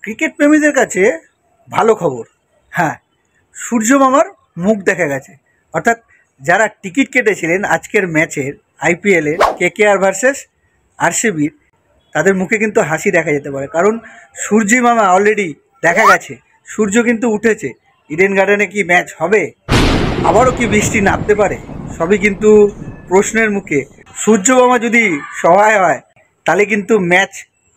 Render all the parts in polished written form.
Cricket প্রেমীদের কাছে ভালো খবর। হ্যাঁ, সূর্যমামার মুখ দেখা গেছে। অর্থাৎ যারা টিকিট কেটেছিলেন আজকের ম্যাচের আইপিএলে কেকেআর ভার্সেস আরসিবির, তাদের মুখে কিন্তু হাসি দেখা যেতে পারে। কারণ সূর্যমামা অলরেডি দেখা গেছে, সূর্য কিন্তু উঠেছে। ইডেন গার্ডেনে কি ম্যাচ হবে? আবারও কি বৃষ্টি নামতে পারে? সবই কিন্তু প্রশ্নের মুখে। সূর্যমামা যদি সহায় হয় তাহলে কিন্তু ম্যাচ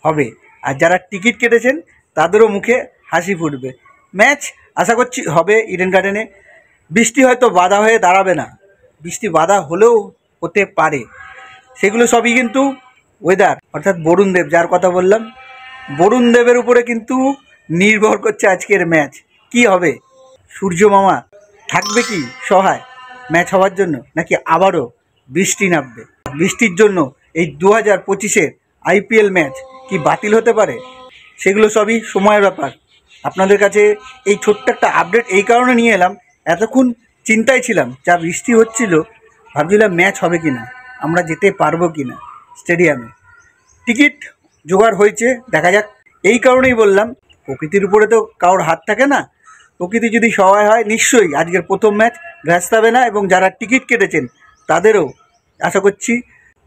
হবে। আর যারা টিকিট কেটেছেন তাদেরও মুখে হাসি ফুটবে। ম্যাচ আশা করছি হবে ইডেন গার্ডেনে। বৃষ্টি হয়তো বাধা হয়ে দাঁড়াবে না, বৃষ্টি বাধা হলেও হতে পারে। সেগুলো সবই কিন্তু ওয়েদার, অর্থাৎ বরুণ দেব, যার কথা বললাম, বরুণ দেবের উপরে কিন্তু নির্ভর করছে আজকের ম্যাচ কি হবে। সূর্যমামা থাকবে কি সহায় ম্যাচ হওয়ার জন্য, নাকি আবারও বৃষ্টি নামবে? বৃষ্টির জন্য এই 2025-এর আইপিএল ম্যাচ কি বাতিল হতে পারে? সেগুলো সবই সময়ের ব্যাপার। আপনাদের কাছে এই ছোট্ট একটা আপডেট এই কারণে নিয়ে এলাম, এতক্ষণ চিন্তায় ছিলাম, যা বৃষ্টি হচ্ছিল ভাবছিলাম ম্যাচ হবে কি না, আমরা যেতে পারবো কি না স্টেডিয়ামে। টিকিট জোগাড় হয়েছে, দেখা যাক। এই কারণেই বললাম, প্রকৃতির উপরে তো কারোর হাত থাকে না। প্রকৃতি যদি সহায় হয় নিশ্চয়ই আজকের প্রথম ম্যাচ ভ্যাস্তাবে না, এবং যারা টিকিট কেটেছেন তাদেরও আশা করছি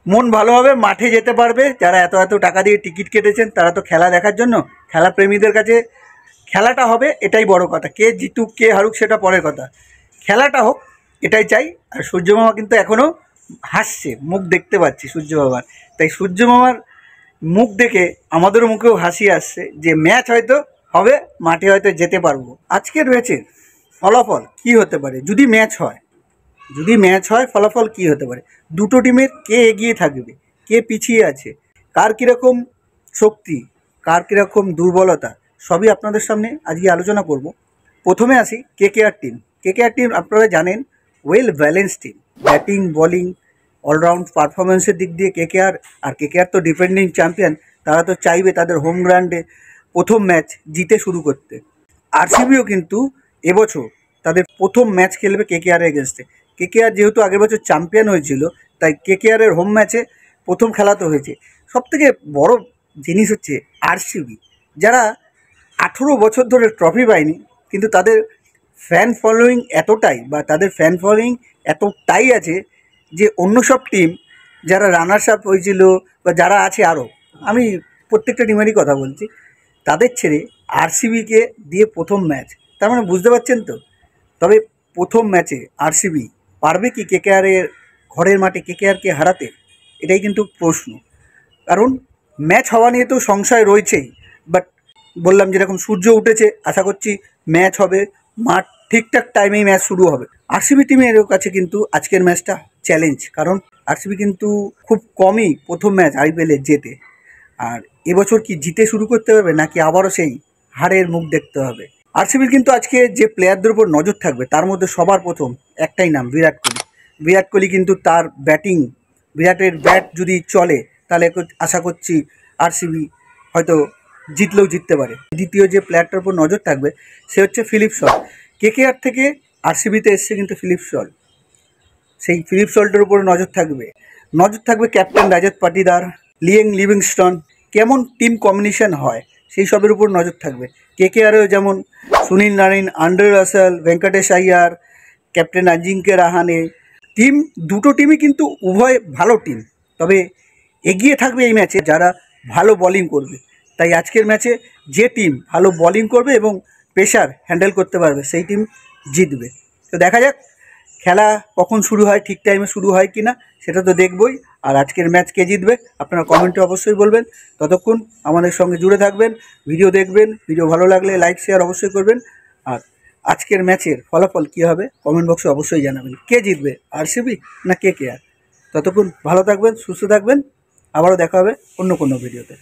মন ভালো হবে, মাঠে যেতে পারবে। যারা এত এত টাকা দিয়ে টিকিট কেটেছেন তারা তো খেলা দেখার জন্য, খেলা প্রেমীদের কাছে খেলাটা হবে এটাই বড় কথা। কে জিতুক কে হারুক সেটা পরের কথা, খেলাটা হোক এটাই চাই। আর সূর্যমামা কিন্তু এখনও হাসছে, মুখ দেখতে পাচ্ছি সূর্যমামার। তাই সূর্যমামার মুখ দেখে আমাদেরও মুখেও হাসি আসছে যে ম্যাচ হয়তো হবে, মাঠে হয়তো যেতে পারবো। আজকের ম্যাচের ফলাফল কি হতে পারে যদি ম্যাচ হয়? যদি ম্যাচ হয় ফলাফল কি হতে পারে? দুটো টিমের কে এগিয়ে থাকবে, কে পিছিয়ে আছে, কার কীরকম শক্তি, কার কীরকম দুর্বলতা, সবই আপনাদের সামনে আজকে আলোচনা করব। প্রথমে আসি কেকেআর টিম। কেকেআর টিম আপনারা জানেন well balance team, batting bowling allround পারফরমেন্সের দিক দিয়ে কেকেআর। আর কেকেআর তো ডিফেন্ডিং চ্যাম্পিয়ন, তারা তো চাইবে তাদের হোম গ্রাউন্ডে প্রথম ম্যাচ জিতে শুরু করতে। আরসিবিও কিন্তু এবছর তাদের প্রথম ম্যাচ খেলবে কেকেআরের এগেনস্টে। কেকেআর যেহেতু আগের বছর চ্যাম্পিয়ন হয়েছিল, তাই কেকেআরের হোম ম্যাচে প্রথম খেলা তো হয়েছে। সবথেকে বড় জিনিস হচ্ছে আরসিবি, যারা 18 বছর ধরে ট্রফি পায়নি, কিন্তু তাদের ফ্যান ফলোয়িং এতটাই, বা তাদের ফ্যান ফলোয়িং এতটাই আছে যে অন্য সব টিম যারা রানার্স আপ হয়েছিল বা যারা আছে আরও, আমি প্রত্যেকটা টিমেরই কথা বলছি, তাদের ছেড়ে আরসিবিকে দিয়ে প্রথম ম্যাচ। তার মানে বুঝতে পারছেন তো। তবে প্রথম ম্যাচে আরসিবি পারবে কি কেকেআরের ঘরের মাঠে কেকেআরকে হারাতে? এটাই কিন্তু প্রশ্ন। কারণ ম্যাচ হওয়া নিয়ে তো সংশয় রয়েছেই, বাট বললাম যেরকম সূর্য উঠেছে, আশা করছি ম্যাচ হবে, মাঠ ঠিকঠাক টাইমেই ম্যাচ শুরু হবে। আরসিবি টিমের কাছে কিন্তু আজকের ম্যাচটা চ্যালেঞ্জ, কারণ আরসিবি কিন্তু খুব কমই প্রথম ম্যাচ আইপিএলে জেতে। আর এবছর কি জিতে শুরু করতে হবে, নাকি আবারও সেই হারের মুখ দেখতে হবে? আরসিবির কিন্তু আজকে যে প্লেয়ারদের উপর নজর থাকবে তার মধ্যে সবার প্রথম একটাই নাম, বিরাট কোহলি। বিরাট কোহলি কিন্তু তার ব্যাটিং, বিরাটের ব্যাট যদি চলে তাহলে আশা করছি আরসিবি হয়তো জিতলেও জিততে পারে। দ্বিতীয় যে প্লেয়ারটার উপর নজর থাকবে সে হচ্ছে ফিলিপ সল্ট। কেকেআর থেকে আরসিবিতে এসছে কিন্তু ফিলিপ সল্ট, সেই ফিলিপ সল্টের উপর নজর থাকবে। নজর থাকবে captain Rajat Patidar, Liam Livingstone, কেমন টিম কম্বিনেশন হয় সেই সবের উপর নজর থাকবে। কেকেআরেও যেমন Sunil Narine, Andre Russell, Venkatesh Iyer, captain Ajinkya Rahane. Team দুটো টিমই কিন্তু উভয় ভালো টিম, তবে এগিয়ে থাকবে এই ম্যাচে যারা ভালো বোলিং করবে। তাই আজকের ম্যাচে যে টিম ভালো বোলিং করবে এবং প্রেশার হ্যান্ডেল করতে পারবে সেই টিম জিতবে। তো দেখা যাক খেলা কখন শুরু হয়, ঠিক টাইমে শুরু হয় কি না সেটা তো দেখবই। আর আজকের ম্যাচ কে জিতবে আপনারা কমেন্টে অবশ্যই বলবেন। ততক্ষণ আমাদের সঙ্গে জুড়ে থাকবেন, ভিডিও দেখবেন, ভিডিও ভালো লাগলে লাইক শেয়ার অবশ্যই করবেন। আর আজকের ম্যাচের ফলাফল কী হবে কমেন্ট বক্সে অবশ্যই জানাবেন। কে জিতবে, আরসিবি না কেকেআর? ততক্ষণ ভালো থাকবেন, সুস্থ থাকবেন, আবারও দেখা হবে অন্য কোনো ভিডিওতে।